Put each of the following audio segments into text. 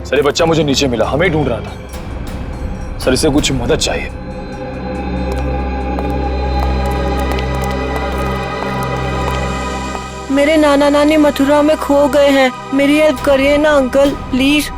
Sir ये बच्चा मुझे नीचे मिला, हमें ढूंढ रहा था सर, इसे कुछ मदद चाहिए। मेरे नाना नानी मथुरा में खो गए हैं, मेरी हेल्प करिए ना अंकल प्लीज।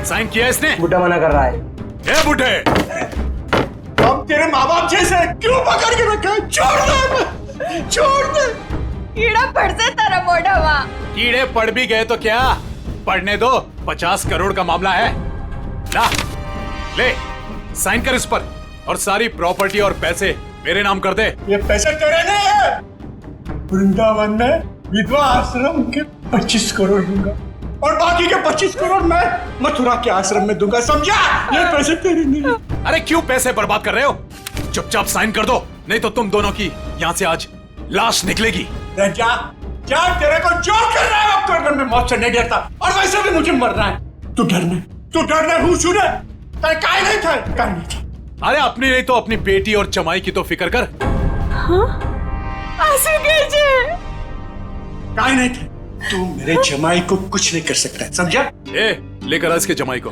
साइन किया इसने? बुड्ढा मना कर रहा है। ए बुड्ढे, हम तेरे माँ बाप जैसे क्यों पकड़ के रखा है? छोड़ दे, छोड़ दे। कीड़ा पड़ से तेरा मोटा वहाँ। कीड़े पड़ भी गए तो क्या, पढ़ने दो, 50 करोड़ का मामला है। ला, ले, साइन कर इस पर और सारी प्रॉपर्टी और पैसे मेरे नाम कर दे। ये पैसे तेरे नहीं है। वृंदावन में विधवा आश्रम के 25 करोड़ दूंगा और बाकी के 25 करोड़ मैं मथुरा के आश्रम में दूंगा, समझा? ये पैसे तेरे नहीं है। अरे क्यों पैसे बर्बाद कर रहे हो? चुपचाप साइन कर दो, नहीं तो तुम दोनों की यहाँ से आज लाश निकलेगी। जा, जा, तेरे को जो करना है वो करने में मौत से नहीं डरता, और वैसे भी मुझे मरना है। तू डरने हूँ सुने, तेरे काय नहीं था, काय नहीं था। अरे अपनी नहीं तो अपनी बेटी और जमाई की तो फिक्र कर। आंसू गिर काय नहीं थे। तू मेरे जमाई को कुछ नहीं कर सकता है, समझा? ए, लेकर आ इसके जमाई को,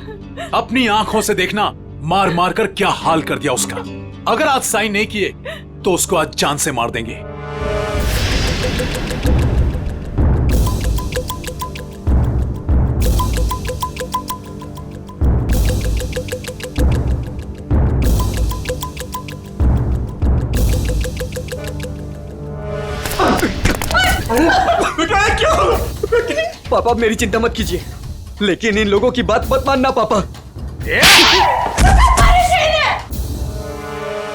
अपनी आंखों से देखना मार मार कर क्या हाल कर दिया उसका। अगर आज साइन नहीं किए तो उसको आज जान से मार देंगे। पापा मेरी चिंता मत कीजिए, लेकिन इन लोगों की बात मत मानना पापा।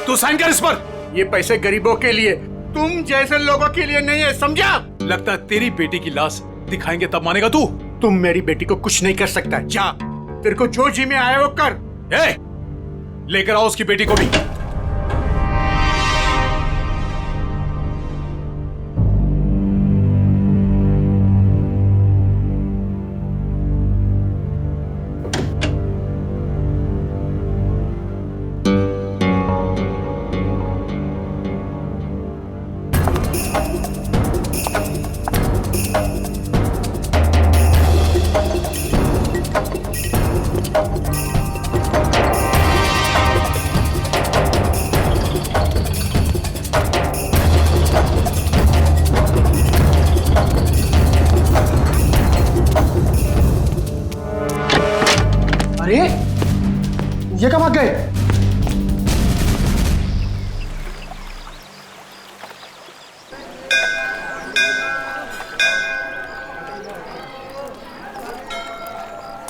तू साइन कर इस पर। ये पैसे गरीबों के लिए, तुम जैसे लोगों के लिए नहीं है, समझा? लगता है तेरी बेटी की लाश दिखाएंगे तब मानेगा तू। तुम मेरी बेटी को कुछ नहीं कर सकता, जा, तेरे को जो जी में आया वो कर। ए, लेकर आओ उसकी बेटी को भी। अरे ये कब आ गए?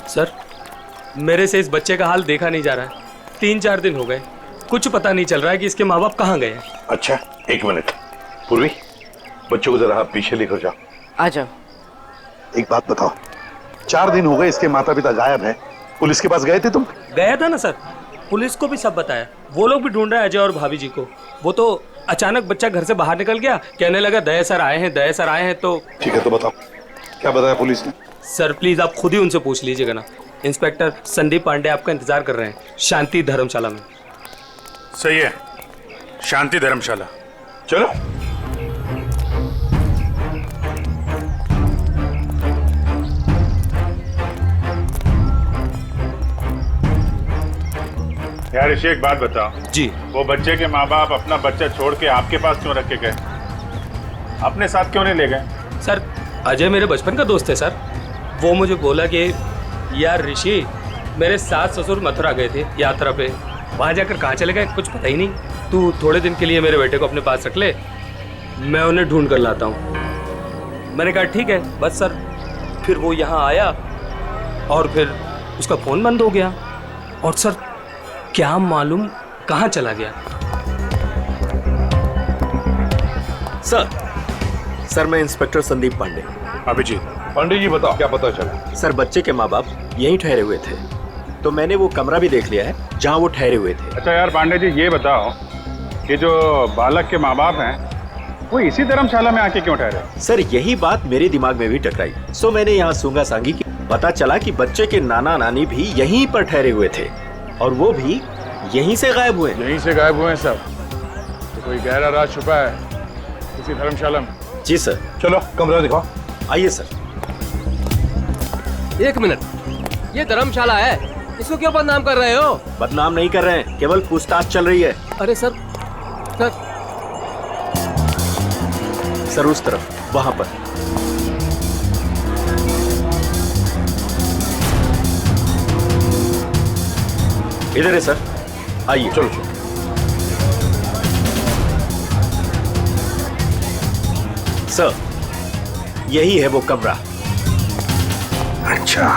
सर, मेरे से इस बच्चे का हाल देखा नहीं जा रहा है। 3-4 दिन हो गए, कुछ पता नहीं चल रहा है कि इसके माँ बाप कहाँ गए हैं। अच्छा, एक मिनट। पूर्वी, बच्चों को जरा आप पीछे लेकर जाओ। आ जाओ। एक बात बताओ, 4 दिन हो गए इसके माता पिता गायब हैं। पुलिस के पास गए थे तुम? गया था ना सर, पुलिस को भी सब बताया। वो लोग भी ढूंढ रहे हैं अजय और भाभी जी को। वो तो अचानक बच्चा घर से बाहर निकल गया, कहने लगा दया सर आए हैं, दया सर आए हैं। तो ठीक है, तो बताओ क्या बताया पुलिस ने? सर प्लीज आप खुद ही उनसे पूछ लीजिएगा ना। इंस्पेक्टर संदीप पांडे आपका इंतजार कर रहे हैं शांति धर्मशाला में। सही है, शांति धर्मशाला। चलो। यार ऋषि, एक बात बताओ जी। वो बच्चे के माँ बाप अपना बच्चा छोड़ के आपके पास क्यों रख के गए? अपने साथ क्यों नहीं ले गए? सर, अजय मेरे बचपन का दोस्त है सर। वो मुझे बोला कि यार ऋषि, मेरे सास ससुर मथुरा गए थे यात्रा पे, वहाँ जाकर कहाँ चले गए कुछ पता ही नहीं, तू थोड़े दिन के लिए मेरे बेटे को अपने पास रख ले, मैं उन्हें ढूंढ कर लाता हूँ। मैंने कहा ठीक है बस सर। फिर वो यहाँ आया और फिर उसका फ़ोन बंद हो गया और सर क्या मालूम कहाँ चला गया। सर मैं इंस्पेक्टर संदीप पांडे। अभिजीत। पंडित जी बताओ क्या पता चला? सर बच्चे के माँ बाप यहीं ठहरे हुए थे, तो मैंने वो कमरा भी देख लिया है जहाँ वो ठहरे हुए थे। अच्छा यार पांडे जी, ये बताओ कि जो बालक के माँ बाप हैं वो इसी धर्मशाला में आके क्यों ठहरे? सर यही बात मेरे दिमाग में भी टकराई, सो मैंने यहाँ सूंगा सांगी की। पता चला कि बच्चे के नाना नानी भी यहीं पर ठहरे हुए थे और वो भी यहीं से गायब हुए। यहीं से गायब हुए हैं सब? तो कोई गहरा राज छुपा है इसी धर्मशाला में? जी सर। चलो कमरा दिखाओ। आइए सर। एक मिनट, ये धर्मशाला है, इसको क्यों बदनाम कर रहे हो? बदनाम नहीं कर रहे हैं, केवल पूछताछ चल रही है। अरे सर सर उस तरफ, वहां पर। इधर है सर, आइए। चलो चलो। सर यही है वो कमरा। अच्छा,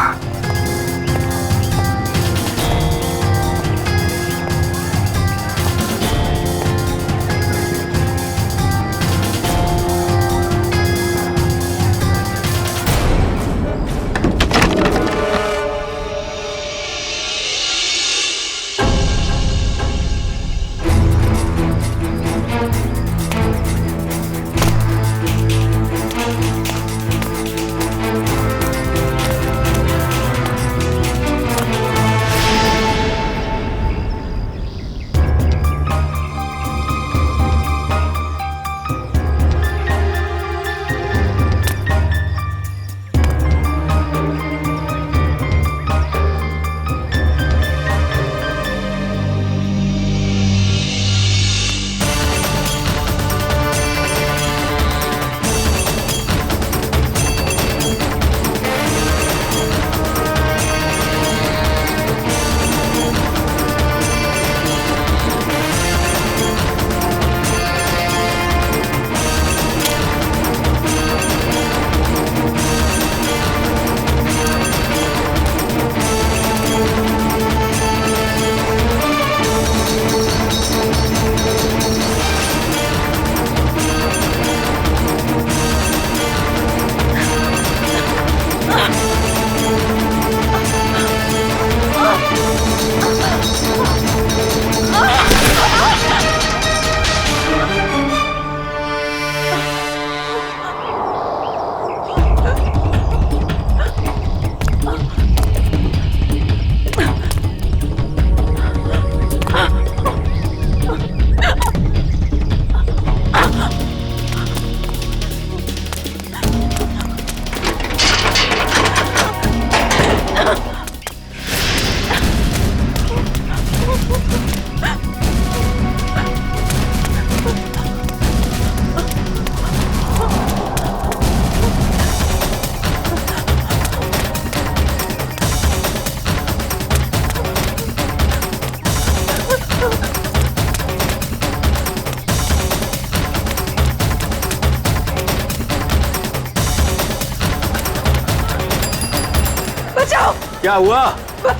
क्या हुआ?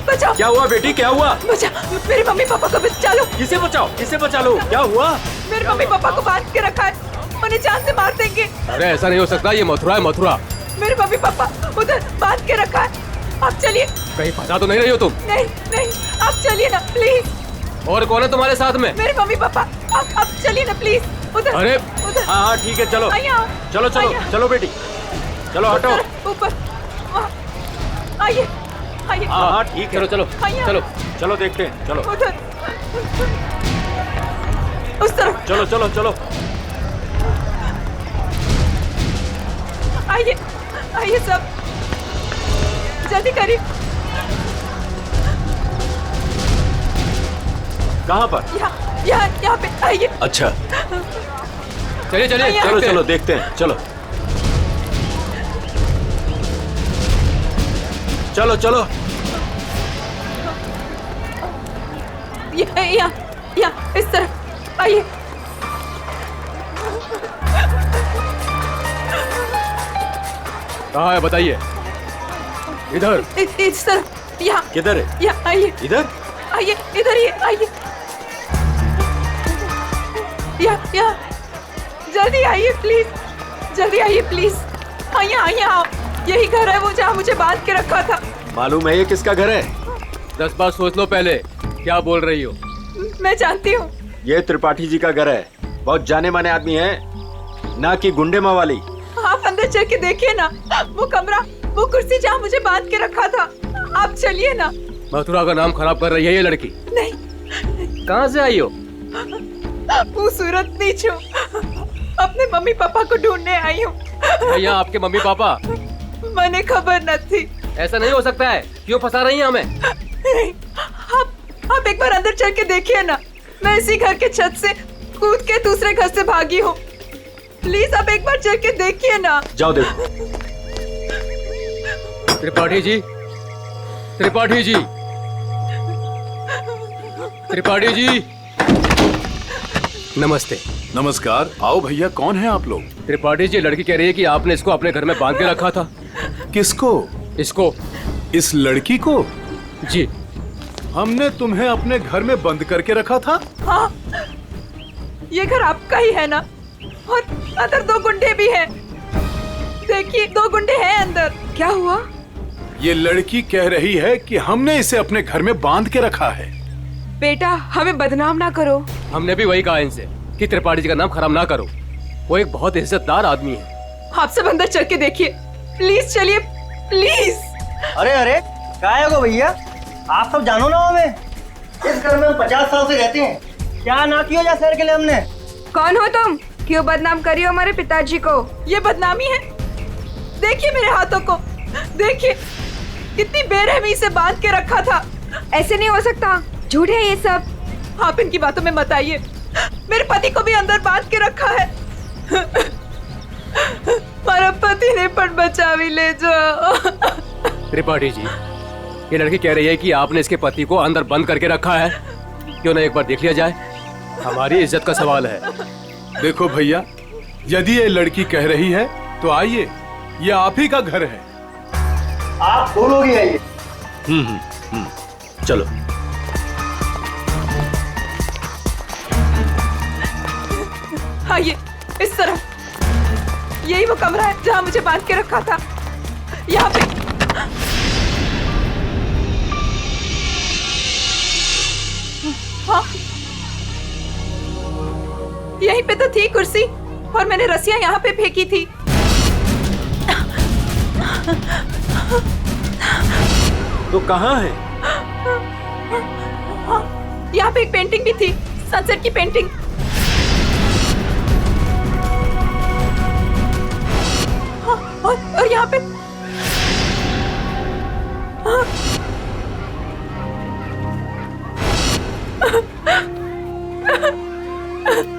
बचाओ। क्या हुआ बेटी, क्या हुआ? बचा, मेरे मम्मी पापा को बचा लो। किसे बचाओ, किसे बचा लो? क्या हुआ? मेरे मम्मी पापा को बांध के रखा है, उन्हें जान से मार देंगे। अरे ऐसा नहीं हो सकता, ये मथुरा है मथुरा। मेरे मम्मी पापा उधर बांध के रखा है, आप चलिए। कहीं फंसा तो नहीं रही हो तुम? नहीं नहीं, आप चलिए ना प्लीज। और कौन है तुम्हारे साथ में? मेरे मम्मी पापा, आप चलिए ना प्लीज। उधर अरे उधर। हाँ हाँ ठीक है, चलो चलो चलो चलो बेटी, चलो हटो। ऊपर, वहाँ। आइए आइए। हाँ हाँ ठीक है। चलो चलो आइए। चलो चलो देखते हैं, चलो उधर, उस तरफ। चलो चलो चलो। आइए आइए सब, जल्दी करिए। कहाँ पर? यहाँ पे आइए। अच्छा चलिए चलिए आइए। चलो देखते हैं। चलो देखते हैं, चलो चलो चलो। यहाँ इस तरफ आइए। कहाँ है बताइए। इधर। इस तरफ। यहाँ किधर है? यहाँ आइए। इधर? आइए इधर ही आइए। यहाँ जल्दी आइए प्लीज, जल्दी आइए प्लीज। आइए आओ, यही घर है वो जहाँ मुझे बांध के रखा था। मालूम है ये किसका घर है? 10 बार सोच लो पहले क्या बोल रही हो। मैं जानती हूँ। ये त्रिपाठी जी का घर है। बहुत जाने माने आदमी है, ना कि गुंडे मवाली। आप अंदर चल के देखिए ना, वो कमरा, वो कुर्सी जहाँ मुझे बांध के रखा था। आप चलिए ना। मथुरा का नाम खराब कर रही है ये लड़की। नहीं। कहाँ से आई हो? वो सूरत नीचू, अपने मम्मी पापा को ढूंढने आई हूँ। भैया आपके मम्मी पापा? मैंने खबर न थी। ऐसा नहीं हो सकता है, क्यों फंसा रही हैं हमें? आप एक बार अंदर चल के देखिए ना। मैं इसी घर के छत से कूद के दूसरे घर से भागी हूँ। प्लीज आप एक बार चल के देखिए ना। जाओ देखो। त्रिपाठी जी, त्रिपाठी जी, त्रिपाठी जी, नमस्ते। नमस्कार। आओ भैया, कौन है आप लोग? त्रिपाठी जी, लड़की कह रही है कि आपने इसको अपने घर में बांध के रखा था। किसको? इसको। इस लड़की को? जी। हमने तुम्हें अपने घर में बंद करके रखा था? हाँ, ये घर आपका ही है ना? और अंदर 2 गुंडे भी हैं। देखिए 2 गुंडे हैं अंदर। क्या हुआ? ये लड़की कह रही है कि हमने इसे अपने घर में बांध के रखा है। बेटा हमें बदनाम ना करो। हमने भी वही कहा इनसे कि त्रिपाठी जी का नाम खराब ना करो। वो एक बहुत इज्जतदार आदमी है। आप सब अंदर चल के देखिए, प्लीज चलिए प्लीज। अरे अरे क्या हो भैया, आप सब जानो ना हमें। इस घर में हम 50 साल से रहते हैं। क्या ना किया जा शहर के लिए हमने। कौन हो तुम? क्यों बदनाम करियो हमारे पिताजी को? ये बदनामी है? देखिए मेरे हाथों को, देखिए कितनी बेरहमी से बांध के रखा था। ऐसे नहीं हो सकता, झूठ है ये सब। आप इनकी बातों में मत आइए। मेरे पति को भी अंदर बांध के रखा है। हमारा पति ने पण बचा भी ले जाओ। त्रिपाठी जी, ये लड़की कह रही है कि आपने इसके पति को अंदर बंद करके रखा है। क्यों ना एक बार देख लिया जाए? हमारी इज्जत का सवाल है। देखो भैया, यदि ये लड़की कह रही है तो आइए, ये आप ही का घर है। आप दो लोग ही आइए। चलो। आइए इस तरफ। यही वो कमरा है जहाँ मुझे बांध के रखा था। यहाँ पे। हाँ, यहीं पे तो थी कुर्सी और मैंने रस्सियां यहाँ पे फेंकी थी। तो कहाँ है? यहाँ पे एक पेंटिंग भी थी, सनसेट की पेंटिंग। और यहाँ पे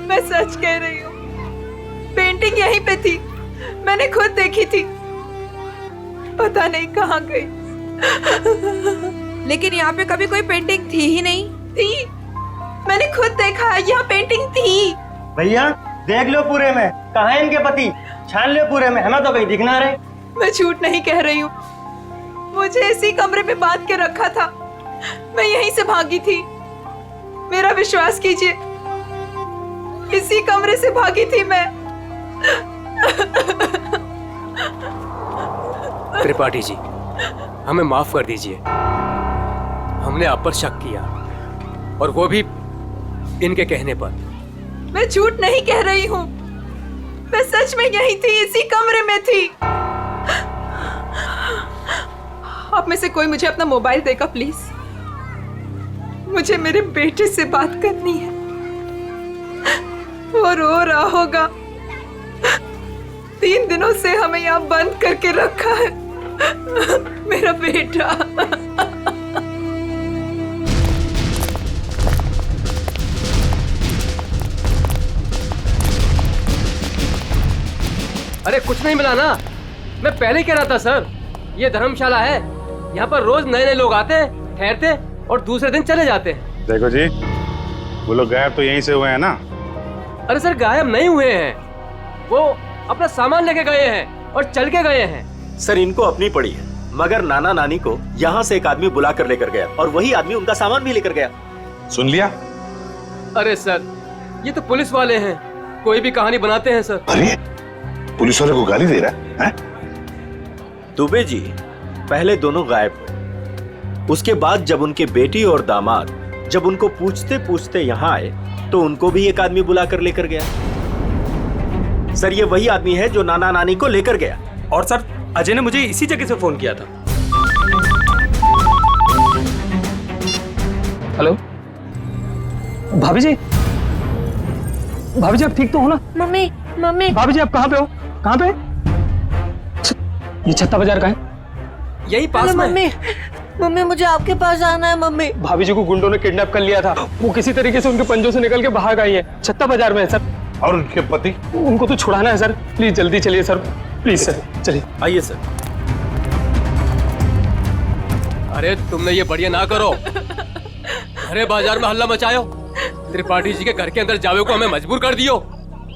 मैं सच कह रही हूँ, पेंटिंग यहीं पे थी। मैंने खुद देखी थी, पता नहीं कहाँ गई। लेकिन यहाँ पे कभी कोई पेंटिंग थी ही नहीं। थी, मैंने खुद देखा, यहाँ पेंटिंग थी। भैया देख लो पूरे में, कहाँ है इनके पति? छान लो पूरे में, हमें तो कहीं दिख ना रहे। मैं झूठ नहीं कह रही हूँ, मुझे इसी कमरे में बांध के रखा था। मैं यहीं से भागी थी, मेरा विश्वास कीजिए, इसी कमरे से भागी थी मैं। त्रिपाठी जी, हमें माफ कर दीजिए। हमने आप पर शक किया, और वो भी इनके कहने पर। मैं झूठ नहीं कह रही हूँ, मैं सच में यहीं थी, इसी कमरे में थी। आप में से कोई मुझे अपना मोबाइल देगा प्लीज। मुझे मेरे बेटे से बात करनी है। वो रो रहा होगा। 3 दिनों से हमें यहाँ बंद करके रखा है। मेरा बेटा। अरे कुछ नहीं मिला ना, मैं पहले ही कह रहा था सर, ये धर्मशाला है, यहाँ पर रोज नए नए लोग आते हैं, ठहरते और दूसरे दिन चले जाते हैं। देखो जी, वो लोग गायब तो यहीं से हुए हैं ना? अरे सर गायब नहीं हुए हैं, वो अपना सामान लेके गए हैं और चल के गए हैं। सर इनको अपनी पड़ी है, मगर नाना नानी को यहाँ से एक आदमी बुला कर लेकर गया और वही आदमी उनका सामान भी लेकर गया। सुन लिया? अरे सर ये तो पुलिस वाले हैं, कोई भी कहानी बनाते हैं सर। अरे पुलिस वाले को गाली दे रहा है? दुबे जी पहले दोनों गायब हुए, उसके बाद जब उनके बेटी और दामाद जब उनको पूछते पूछते यहाँ आए तो उनको भी एक आदमी बुला कर लेकर गया। सर ये वही आदमी है जो नाना नानी को लेकर गया। और सर अजय ने मुझे इसी जगह से फोन किया था। हेलो भाभी जी, भाभी जी आप ठीक तो हो ना? Mummy mummy. भाभी जी आप कहाँ पे हो? कहाँ पे? ये छत्ता बाजार का है, यही पास में। मम्मी मम्मी मुझे आपके पास आना है मम्मी। भाभी जी को गुंडों ने किडनैप कर लिया था, वो किसी तरीके से उनके पंजों से निकल के भाग आई है, छत्ता बाजार में है सर। और उनके पति? उनको तो छुड़ाना है सर, प्लीज जल्दी चलिए सर, प्लीज सर चलिए। आइए सर। अरे तुमने ये बढ़िया ना करो, अरे बाजार में हल्ला मचायो, त्रिपाठी जी के घर के अंदर जावे को हमें मजबूर कर दियो।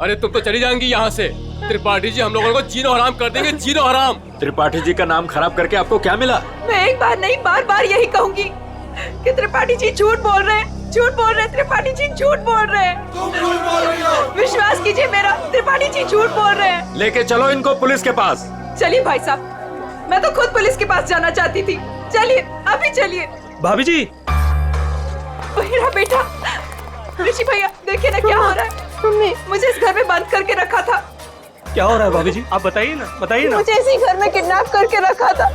अरे तुम तो चली जाएंगी यहाँ से, त्रिपाठी जी हम लोगों को जीनो हराम कर देंगे, जीनो हराम। त्रिपाठी जी का नाम खराब करके आपको क्या मिला? मैं एक बार नहीं बार बार यही कहूंगी कि त्रिपाठी जी झूठ बोल रहे हैं, झूठ बोल रहे हैं, त्रिपाठी जी झूठ बोल रहे हैं। तुम झूठ बोल रही हो। विश्वास कीजिए मेरा, त्रिपाठी जी झूठ बोल रहे हैं। लेके चलो इनको पुलिस के पास। चलिए भाई साहब, मैं तो खुद पुलिस के पास जाना चाहती थी। चलिए अभी चलिए। भाभी जी। मेरा बेटा ऋषि भैया, देखिए ना क्या हो रहा है। मम्मी मुझे इस घर में बंद करके रखा था। क्या हो रहा है भाभी जी, आप बताइए ना, बताइए ना। मुझे इसी घर में किडनैप करके रखा था,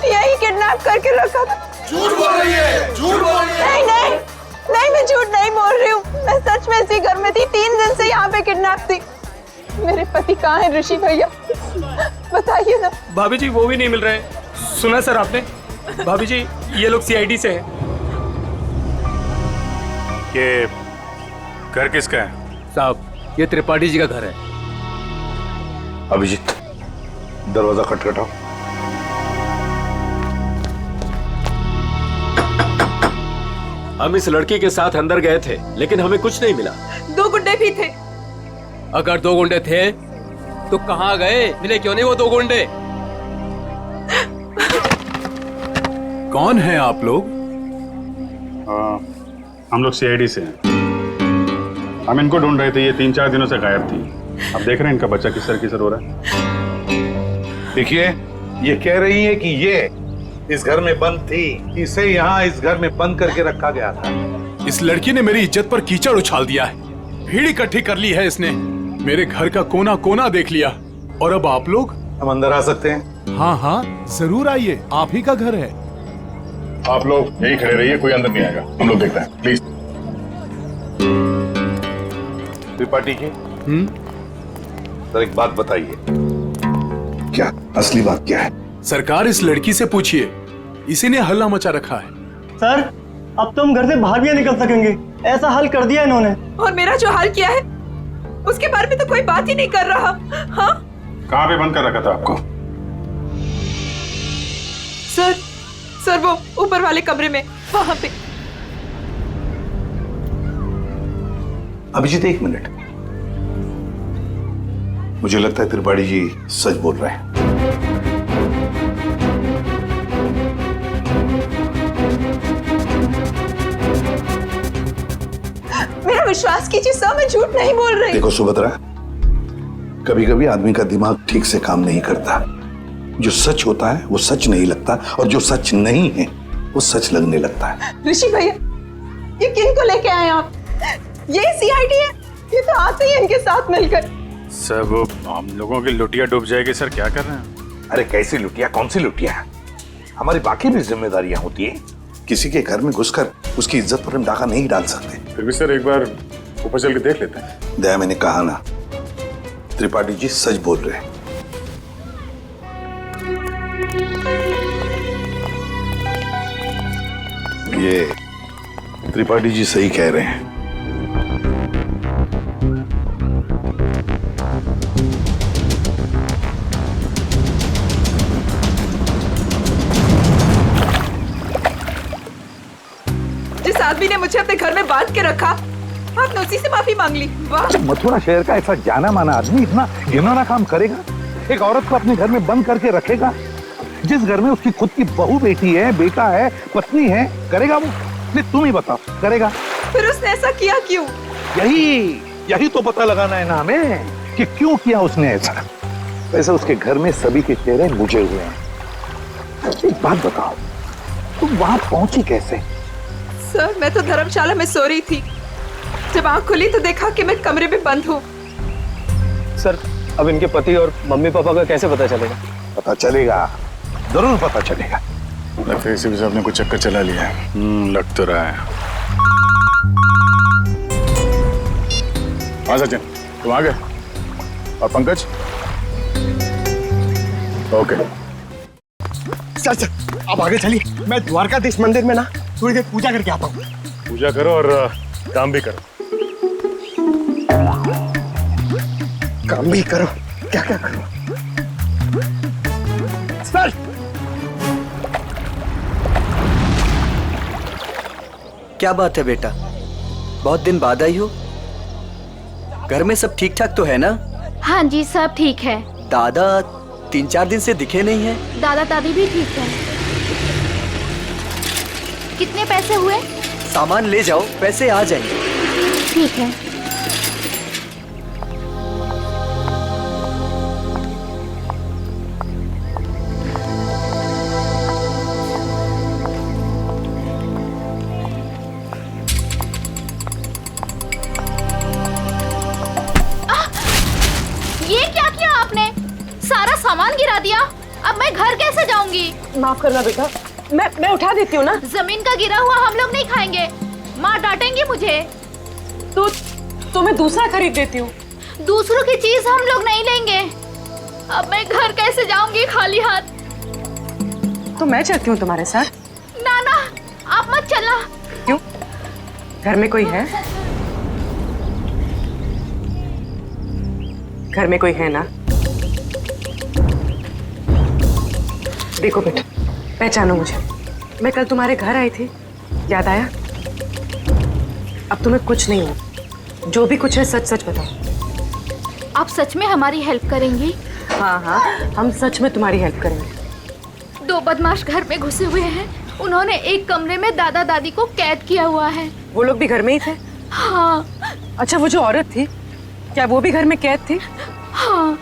यही किडनैप करके रखा था। झूठ बोल रही है, झूठ बोल रही है। नहीं नहीं नहीं, मैं झूठ नहीं बोल रही हूँ, मैं सच में इसी घर में थी। 3 दिन से यहाँ पे किडनैप थी। मेरे पति कहाँ है ऋषि भैया, बताइए ना। भाभी जी वो भी नहीं मिल रहे। सुना सर आपने? भाभी जी ये लोग CID से हैं। ये घर किसका है? साहब ये त्रिपाठी जी का घर है। अभिजीत दरवाजा खटखटाओ। हम इस लड़की के साथ अंदर गए थे लेकिन हमें कुछ नहीं मिला। 2 गुंडे भी थे। अगर 2 गुंडे थे तो कहाँ गए? मिले क्यों नहीं वो 2 गुंडे? कौन है आप लोग? हम लोग CID से हैं। हम इनको ढूंढ रहे थे, ये 3-4 दिनों से गायब थी। अब देख रहे हैं इनका बच्चा किस तरह हो रहा है। देखिए ये कह रही है कि ये इस घर में बंद थी, इसे यहाँ इस घर में बंद करके रखा गया था। इस लड़की ने मेरी इज्जत पर कीचड़ उछाल दिया है, भीड़ इकट्ठी कर ली है इसने, मेरे घर का कोना कोना देख लिया। और अब आप लोग? हम अंदर आ सकते हैं? हाँ हाँ जरूर आइए, आप ही का घर है। आप लोग यही खड़े रहिए, कोई अंदर नहीं आएगा, हम लोग देखते हैं प्लीज। त्रिपाठी जी सर एक बात बताइए, क्या असली बात क्या है? सरकार इस लड़की से पूछिए, इसी ने हल्ला मचा रखा है। सर अब तो हम घर से बाहर भी नहीं निकल सकेंगे, ऐसा हाल कर दिया इन्होंने। और मेरा जो हाल किया है उसके बारे में तो कोई बात ही नहीं कर रहा। हाँ कहाँ पे बंद कर रखा था आपको? सर वो ऊपर वाले कमरे में, वहां पे। अभिजीत एक मिनट, मुझे लगता है त्रिपाठी जी सच बोल रहे हैं। मेरा विश्वास कीजिए सर, मैं झूठ नहीं बोल रही। देखो सुभद्रा, कभी कभी आदमी का दिमाग ठीक से काम नहीं करता। जो सच होता है वो सच नहीं लगता और जो सच नहीं है वो सच लगने लगता है। ऋषि भैया ये किनको लेके आए आप? ये CID है, ये तो आते ही इनके साथ मिलकर। सर वो हम लोगों की लुटिया डूब जाएगी। सर क्या कर रहे हैं? अरे कैसी लुटिया, कौन सी लुटिया? हमारी बाकी भी जिम्मेदारियां होती है। किसी के घर में घुसकर उसकी इज्जत पर हम डाका नहीं डाल सकते। फिर भी सर एक बार ऊपर चल के देख लेते हैं। दया, मैंने कहा ना, त्रिपाठी जी सच बोल रहे हैं। ये त्रिपाठी जी सही कह रहे हैं। जिस आदमी ने मुझे अपने घर में बांध के रखा, आपने उसी से माफी मांग ली। वाह! मथुरा शहर का ऐसा जाना माना आदमी इतना घिनौना काम करेगा? एक औरत को अपने घर में बंद करके रखेगा? जिस घर में उसकी खुद की बहू बेटी है, बेटा है, पत्नी है, करेगा वो? नहीं, तुम ही बताओ, करेगा? फिर उसने ऐसा किया क्यों? यही तो पता लगाना है ना हमें कि क्यों किया उसने ऐसा। वैसे उसके घर में सभी के चेहरे बुझे हुए हैं। एक बात बताओ, तुम वहां पहुंची कैसे? सर, मैं तो धर्मशाला में सो रही थी। जब आंख खुली तो देखा कि मैं कमरे में बंद हूँ। सर, अब इनके पति और मम्मी पापा का कैसे पता चलेगा? पता चलेगा, जरूर पता चलेगा। लगता है इसी साहब ने कुछ चक्कर चला लिया है। लग तो रहा है। हाँ सचिन, तुम आ गए? और पंकज? ओके सर सर, आप आगे चलिए। मैं द्वारकाधीश मंदिर में ना थोड़ी देर पूजा करके आता हूँ। पूजा करो और काम भी करो। काम भी करो? क्या क्या करो? सर, क्या बात है बेटा, बहुत दिन बाद आई हो? घर में सब ठीक ठाक तो है ना? हाँ जी, सब ठीक है। दादा 3-4 दिन से दिखे नहीं है। दादा दादी भी ठीक है। कितने पैसे हुए? सामान ले जाओ, पैसे आ जाएंगे। ठीक है। ये क्या किया आपने? सारा सामान गिरा दिया। अब मैं घर कैसे जाऊंगी? माफ करना बेटा, मैं उठा देती हूँ ना। जमीन का गिरा हुआ हम लोग नहीं खाएंगे, माँ डांटेंगी मुझे। तो मैं दूसरा खरीद देती हूँ। दूसरों की चीज हम लोग नहीं लेंगे। अब मैं घर कैसे जाऊंगी खाली हाथ? तो मैं चलती हूँ तुम्हारे साथ। ना ना, आप मत चलना। क्यों? घर में कोई है? घर में कोई है ना? देखो बेटा, पहचानो मुझे। मैं कल तुम्हारे घर आई थी, याद आया? अब तुम्हें कुछ नहीं हो। जो भी कुछ है सच सच बताओ। आप सच में हमारी हेल्प करेंगी? हाँ हाँ, हम सच में तुम्हारी हेल्प करेंगे। 2 बदमाश घर में घुसे हुए हैं। उन्होंने एक कमरे में दादा दादी को कैद किया हुआ है। वो लोग भी घर में ही थे? हाँ। अच्छा, वो जो औरत थी, क्या वो भी घर में कैद थी? हाँ।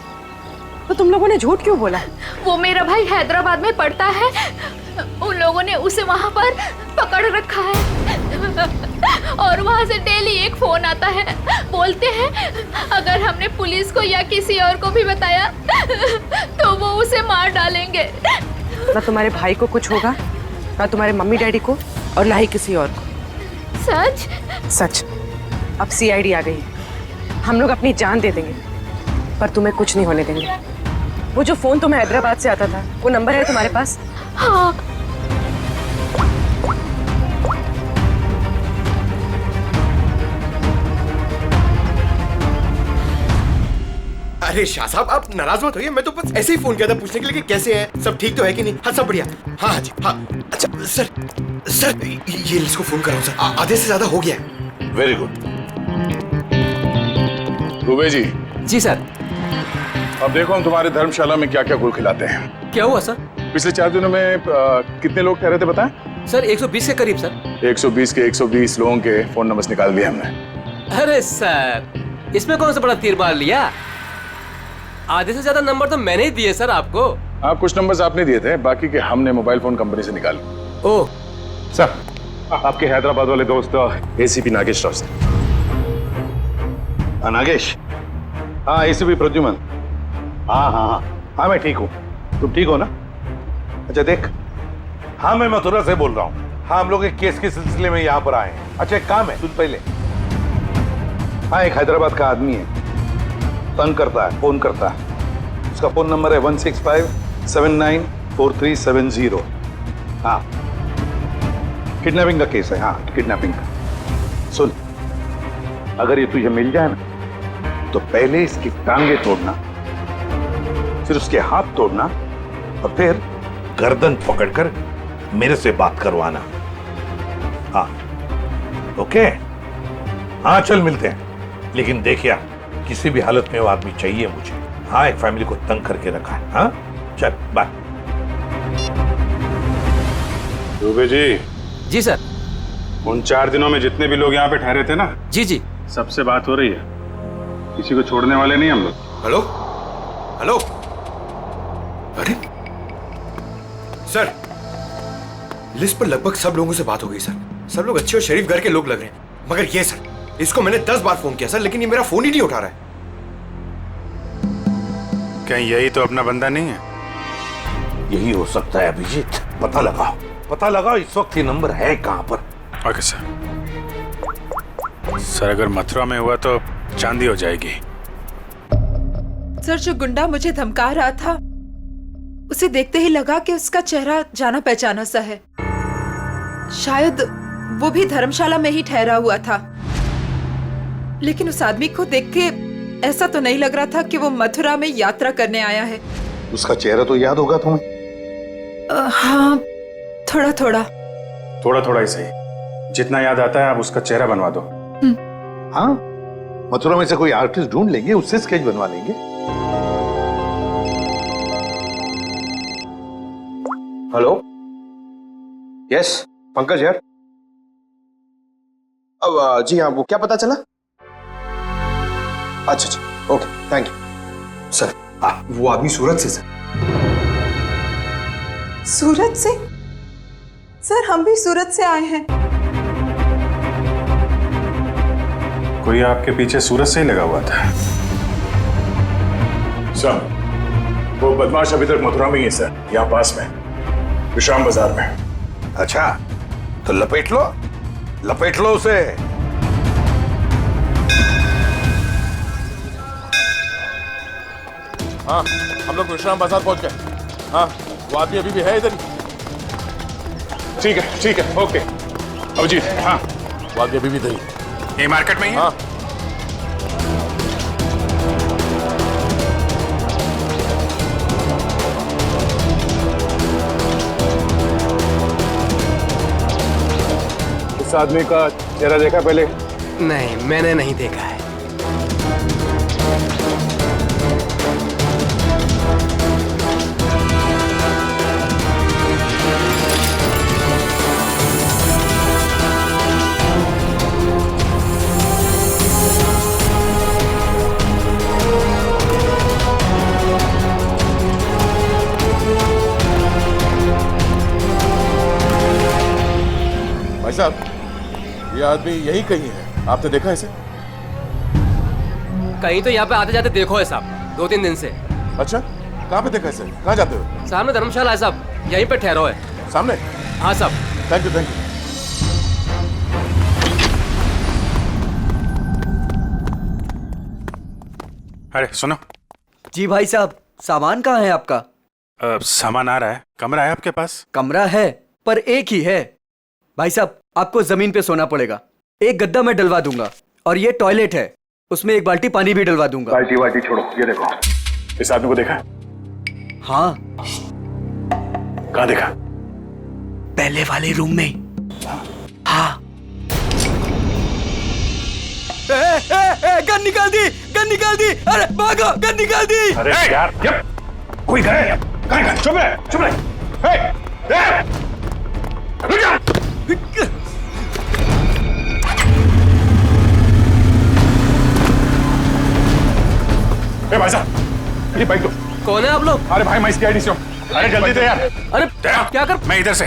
तो तुम लोगों ने झूठ क्यों बोला? वो मेरा भाई हैदराबाद में पढ़ता है। उन लोगों ने उसे वहाँ पर पकड़ रखा है और वहाँ से डेली एक फोन आता है। बोलते हैं अगर हमने पुलिस को या किसी और को भी बताया तो वो उसे मार डालेंगे। ना तुम्हारे भाई को कुछ होगा, ना तुम्हारे मम्मी डैडी को, और ना ही किसी और को। सच? सच। अब सीआईडी आ गई, हम लोग अपनी जान दे देंगे पर तुम्हें कुछ नहीं होने देंगे। वो जो फोन तुम्हें हैदराबाद से आता था, वो नंबर है तुम्हारे पास? हाँ। अरे शाह साहब, आप नाराज मत होइए। मैं तो बस ऐसे ही फोन किया था पूछने के लिए कि कैसे है, सब ठीक तो है कि नहीं। हाँ, सब बढ़िया। हाँ जी, हाँ। अच्छा सर ये इसको फोन कराओ सर, आधे से ज्यादा हो गया है। Very good. दुबे जी। जी सर। अब देखो हम तुम्हारे धर्मशाला में क्या क्या गुल खिलाते हैं। क्या हुआ सर? पिछले 4 दिनों में कितने लोग कह रहे थे बताएं? सर 120 के करीब सर। 120 के 120 लोगों के फोन नंबर्स निकाल दिए हमने। अरे सर, इसमें कौन सा बड़ा तीर मार लिया? आधे से ज्यादा नंबर तो मैंने ही दिए सर आपको। हाँ, कुछ नंबर्स आपने दिए थे, बाकी के हमने मोबाइल फोन कंपनी से निकाले। ओह सर, आपके हैदराबाद वाले दोस्त एसीपी नागेश राव से। नागेश? हाँ, एसीपी प्रद्युमन। हाँ हाँ हाँ हाँ, मैं ठीक हूँ। तुम ठीक हो ना? अच्छा देख, हाँ, मैं मथुरा से बोल रहा हूँ। हाँ, हम लोग एक केस के सिलसिले में यहाँ पर आए हैं। अच्छा, एक काम है, सुन पहले। हाँ, एक हैदराबाद का आदमी है, तंग करता है, फोन करता है। उसका फोन नंबर है 165794370। हाँ, किडनैपिंग का केस है। हाँ, किडनैपिंग का। सुन, अगर ये तुझे मिल जाए ना, तो पहले इसकी टांगे तोड़ना, फिर उसके हाथ तोड़ना, और फिर गर्दन पकड़कर मेरे से बात करवाना। हाँ, ओके? हाँ, चल मिलते हैं। लेकिन देखिए, किसी भी हालत में वो आदमी चाहिए मुझे। हाँ, एक फैमिली को तंग करके रखा है। हाँ, चल बाय। दुबे जी। जी सर। उन 4 दिनों में जितने भी लोग यहाँ पे ठहरे थे ना, जी जी, सबसे बात हो रही है। किसी को छोड़ने वाले नहीं हम लोग। Hello hello. अरे सर, लिस्ट पर लगभग सब लोगों से बात हो गई सर। सब लोग अच्छे और शरीफ घर के लोग लग रहे हैं, मगर ये सर, इसको मैंने 10 बार फोन किया सर, लेकिन ये मेरा फोन ही नहीं उठा रहा है। कहीं यही तो अपना बंदा नहीं है? यही हो सकता है अभिजीत। पता लगाओ, पता लगाओ इस वक्त ये नंबर है कहां पर। Okay sir. सर, अगर मथुरा में हुआ तो चांदी हो जाएगी। सर, जो गुंडा मुझे धमका रहा था, उसे देखते ही लगा कि उसका चेहरा जाना पहचाना सा है। शायद वो भी धर्मशाला में ही ठहरा हुआ था, लेकिन उस आदमी को देख के ऐसा तो नहीं लग रहा था कि वो मथुरा में यात्रा करने आया है। उसका चेहरा तो याद होगा तुम्हें? हाँ, थोड़ा थोड़ा। थोड़ा थोड़ा ही सही, जितना याद आता है आप उसका चेहरा बनवा दो। हाँ, मथुरा में से कोई आर्टिस्ट ढूंढ लेंगे, उससे स्केच बनवा लेंगे। हेलो, यस पंकज यार। अब जी हाँ, वो क्या पता चला? अच्छा अच्छा, ओके, थैंक यू सर। वो आदमी सूरत से सर। सूरत से? सर, हम भी सूरत से आए हैं। कोई आपके पीछे सूरत से ही लगा हुआ था? सर, वो बदमाश अभी तक मथुरा में ही है सर, यहाँ पास में, विश्राम बाजार में। अच्छा, तो लपेट लो उसे। हाँ, हम लोग विश्राम बाजार पहुंच गए। हाँ, वो आदमी अभी भी है इधर ही। ठीक है, ओके। अभिजीत, हाँ, वो आदमी अभी भी इधर ही। ये मार्केट में ही है? हाँ। इस आदमी का चेहरा देखा पहले? नहीं, मैंने नहीं देखा है। भाई साहब, ये आदमी यही कहीं है, आपने देखा इसे? कहीं तो यहाँ पे आते जाते देखो है साहब, 2-3 दिन से। अच्छा, कहाँ पे देखा इसे? कहाँ जाते हो? सामने धर्मशाला है साहब, यहीं पे ठहरो है। सामने? हाँ साहब। Thank you. अरे सुनो। जी भाई साहब, सामान कहाँ है आपका? सामान आ रहा है। कमरा है आपके पास? कमरा है, पर एक ही है। भाई साहब, आपको जमीन पे सोना पड़ेगा। एक गद्दा मैं डलवा दूंगा, और ये टॉयलेट है, उसमें एक बाल्टी पानी भी डलवा दूंगा। बाल्टी छोड़ो, ये देखो, इस आदमी को देखा? हाँ। कहाँ देखा? पहले वाले रूम में। हाँ। गन निकाल दी, गन निकाल दी। अरे भागो, गन निकाल दी। अरे यार, कोई गए? कहाँ? चुप रहे। रुक जा। भाई साहब, ये बाइक दो। कौन है आप लोग? अरे भाई, मैं इसकी आईडी से हूँ। अरे जल्दी दे यार। अरे क्या कर? मैं इधर से।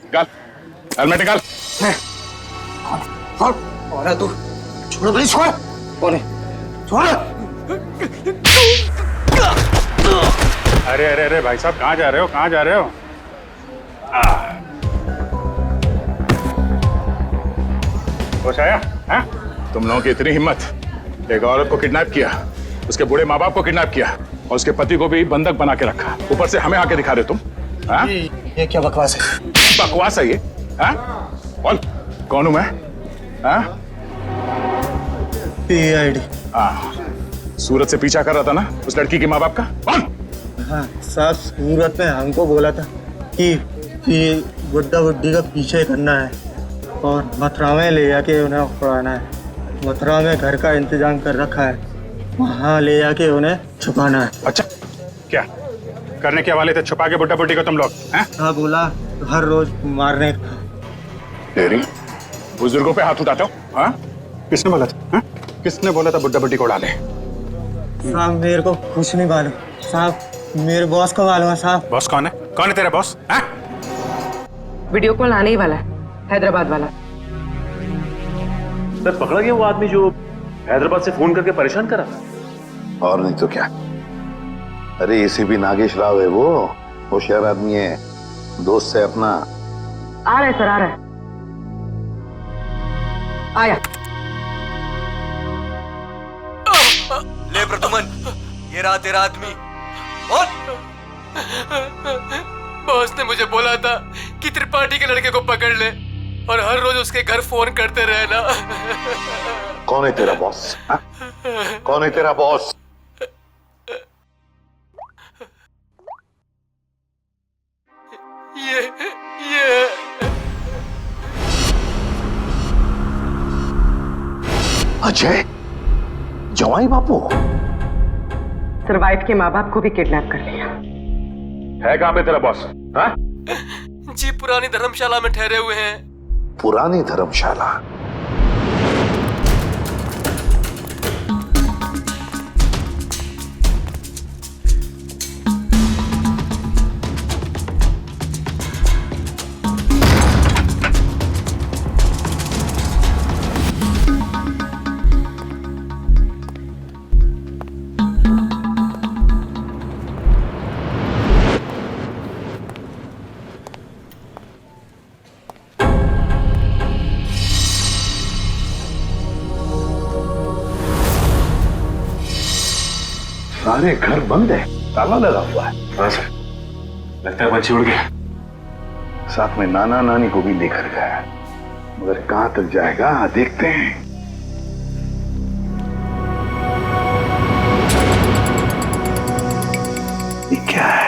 निकाल, हेलमेट निकाल। कौन है तू? छोड़ भाई, छोड़। कौन है? छोड़। अरे अरे अरे भाई साहब, कहाँ जा रहे हो, कहाँ जा रहे हो? होश आया? हाँ? तुम लोगों की इतनी हिम्मत, एक औरत को किडनैप किया, उसके बूढ़े माँ बाप को किडनैप किया और उसके पति को भी बंधक बना के रखा, ऊपर से हमें आके दिखा रहे तुम। हाँ? ये क्या बकवास है? बकवास है ये? हाँ? बोल, कौन हूं मैं? हाँ? PID। हाँ, सूरत से पीछा कर रहा था ना उस लड़की के माँ बाप का? कौन? हाँ साहब, सूरत में हमको बोला था कि बुड्ढा बुड्ढी का पीछे करना है और मथुरा में ले जाके उन्हें पढ़ाना है। मथुरा में घर का इंतजाम कर रखा है, वहाँ ले जाके उन्हें छुपाना है। अच्छा, क्या करने के वाले थे? छुपा के बुड्ढा बुड्ढी को तुम लोग? हाँ बोला, हर रोज मारने का। तेरी बुजुर्गों पे हाथ उठाते हो? हाँ? किसने बोला था? हाँ? किसने बोला था बुड्ढा बुड्ढी को उड़ा दे? साहब मेरे को कुछ नहीं मालूम साहब, मेरे बॉस को मालूम है साहब। बॉस कौन है? कौन है तेरा बॉस? हाँ? वीडियो कॉल आने ही वाला है, हैदराबाद वाला। सर पकड़ा गया वो आदमी जो हैदराबाद से फोन करके परेशान करा था? और नहीं तो क्या। अरे ACP नागेश राव है वो, होशियार आदमी है, दोस्त है अपना। आ रहा है सर, आ रहा है। आया। ले प्रतुमन, ये रहा तेरा आदमी। बॉस ने मुझे बोला था कि त्रिपाठी के लड़के को पकड़ ले और हर रोज उसके घर फोन करते रहना। कौन है तेरा बॉस? हाँ? कौन है तेरा बॉस? ये अजय, जवाई बापू। सर वाइफ के माँ बाप को भी किडनैप कर लिया। है कहाँ पे तेरा बॉस? हाँ? जी पुरानी धर्मशाला में ठहरे हुए हैं। पुरानी धर्मशाला? सारे घर बंद है, ताला लगा हुआ है। हाँ सर, लगता है पंछी उड़ गया। साथ में नाना नानी को भी लेकर गया, मगर कहां तक जाएगा देखते हैं। ये क्या है?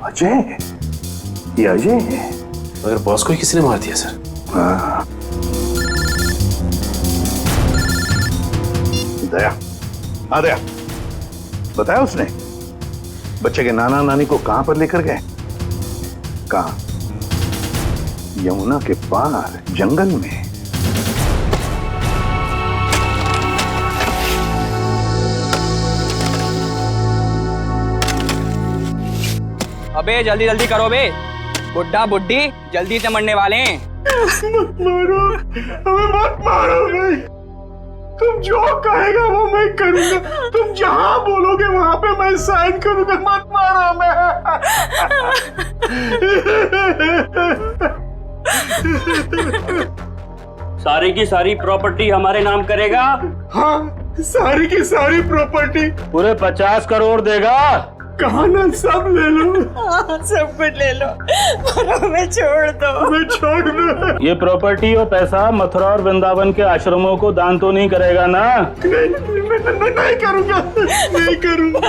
अजय, ये अजय है। मगर बॉस को ही किसी ने मार दिया सर। हाँ। दया, हाँ दया, बताया उसने बच्चे के नाना नानी को कहां पर लेकर गए? कहां? यमुना के पार जंगल में। अबे जल्दी जल्दी करो बे, बुड्ढा बुड्ढी जल्दी से मरने वाले हैं। मत मारो, हमें मत मारो भाई। तुम जो कहेगा वो मैं करूंगा, तुम जहां बोलोगे वहां पे मैं साइन करूंगा। मत मारो हमें। सारी की सारी प्रॉपर्टी हमारे नाम करेगा? हाँ, सारी की सारी प्रॉपर्टी। पूरे 50 करोड़ देगा? कहाना सब ले लो। सब कुछ ले लो पर हमें छोड़ दो। मैं छोड़ दो। ये प्रॉपर्टी और पैसा मथुरा और वृंदावन के आश्रमों को दान तो नहीं करेगा ना? मैं नहीं करूंगा, नहीं करूंगा।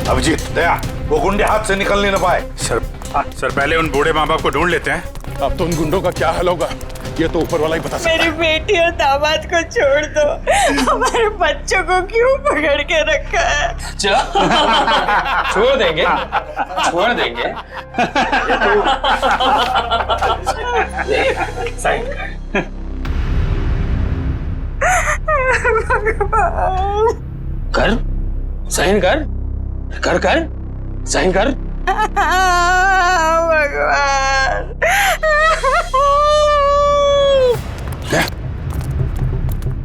अभिजीत, दया, वो गुंडे हाथ से निकल नहीं पाए। सर पहले उन बूढ़े माँ बाप को ढूंढ लेते हैं। अब तो उन गुंडों का क्या हाल होगा ये तो ऊपर वाला ही बता सकता है। मेरी बेटी और दामाद को छोड़ दो, हमारे बच्चों को क्यों पकड़ के रखा है? छोड़ देंगे, छोड़ देंगे। साइन कर, साइन कर, कर कर, साइन कर। भगवान,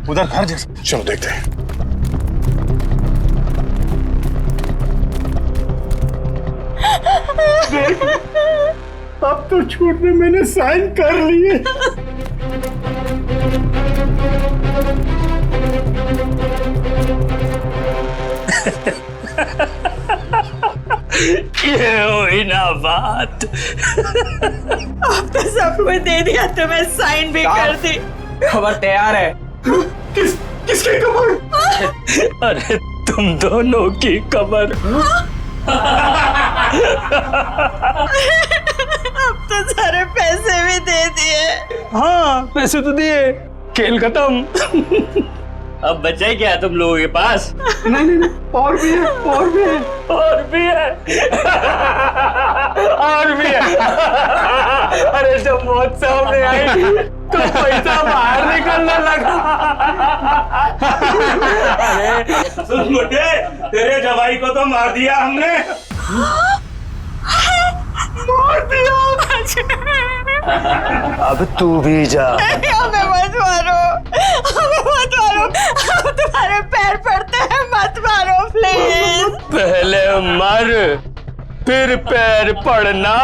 उधर घर जैसा, चलो देखते हैं। देख, अब तो छूट में मैंने साइन कर लिए। ये हुई ना बात। अब तो सब कुछ दे दिया, तो मैं साइन भी कर दी। खबर तैयार है। किसकी खबर? अरे तुम दोनों की खबर। अब तो सारे पैसे भी दे दिए। हाँ, पैसे तो दिए, खेल खत्म। अब बचा ही क्या है तुम लोगों के पास? नहीं, और भी है, और भी है, और भी है, और भी है। अरे जब मौत सामने आई तो पैसा बाहर निकलने लगा। अरे सुन मुझे, तेरे जवाई को तो मार दिया हमने। मार दिया? अब तू भी जा। हमें मत मारो, हमें मत मारो, हम तुम्हारे पैर पड़ते हैं, मत मारो प्लीज। पहले मर, फिर पैर पड़ना।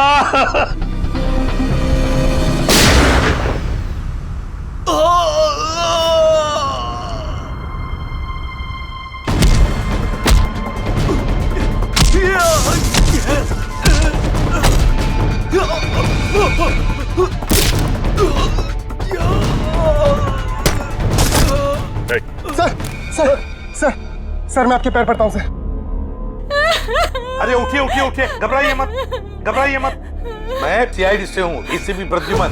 सर मैं आपके पैर पड़ता हूँ सर। अरे उठिए उठिए उठिए, घबराइए मत, घबराइए मत। मैं सीआईडी से हूँ, डीसीपी प्रद्युमन।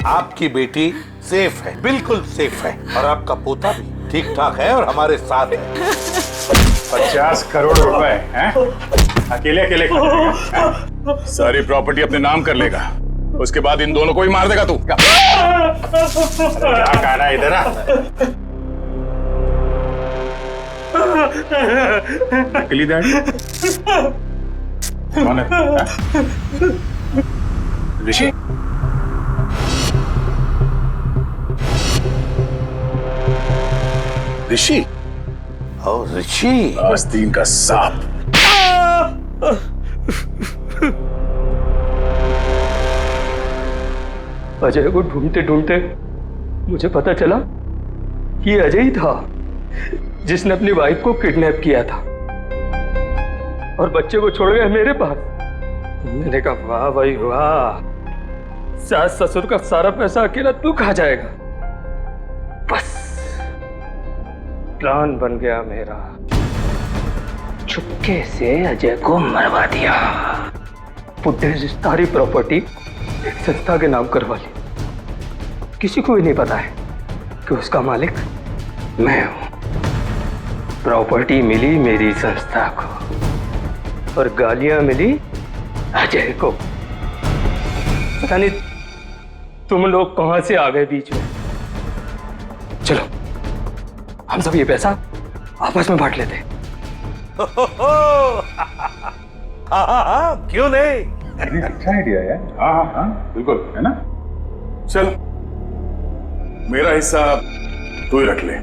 आपकी बेटी सेफ है, बिल्कुल सेफ है, और आपका पोता भी ठीक ठाक है और हमारे साथ है। 50 करोड़ रुपए हैं? अकेले अकेले सारी प्रॉपर्टी अपने नाम कर लेगा, उसके बाद इन दोनों को ही मार देगा तू। क्या कहना है इधर? नकली डैडी कौन है? ऋषि? ऋषि? और ऋषि आस्तीन का सांप। अजय को ढूंढते ढूंढते मुझे पता चला कि अजय ही था जिसने अपनी वाइफ को किडनैप किया था। और बच्चे को छोड़ गए मेरे पास। मैंने कहा वाह भाई वाह, सास ससुर का सारा पैसा अकेला तू खा जाएगा। बस प्लान बन गया मेरा, चुपके से अजय को मरवा दिया। बुड्ढे से सारी प्रॉपर्टी एक संस्था के नाम करवा ली। किसी को भी नहीं पता है कि उसका मालिक मैं हूं। प्रॉपर्टी मिली मेरी संस्था को और गालियां मिली अजय को। पता नहीं तुम लोग कहां से आ गए बीच में। चलो हम सब ये पैसा आपस में बांट लेते। क्यों नहीं? अच्छा आइडिया है। हाँ हाँ हाँ बिल्कुल, है ना। चल मेरा हिस्सा तू ही रख ले।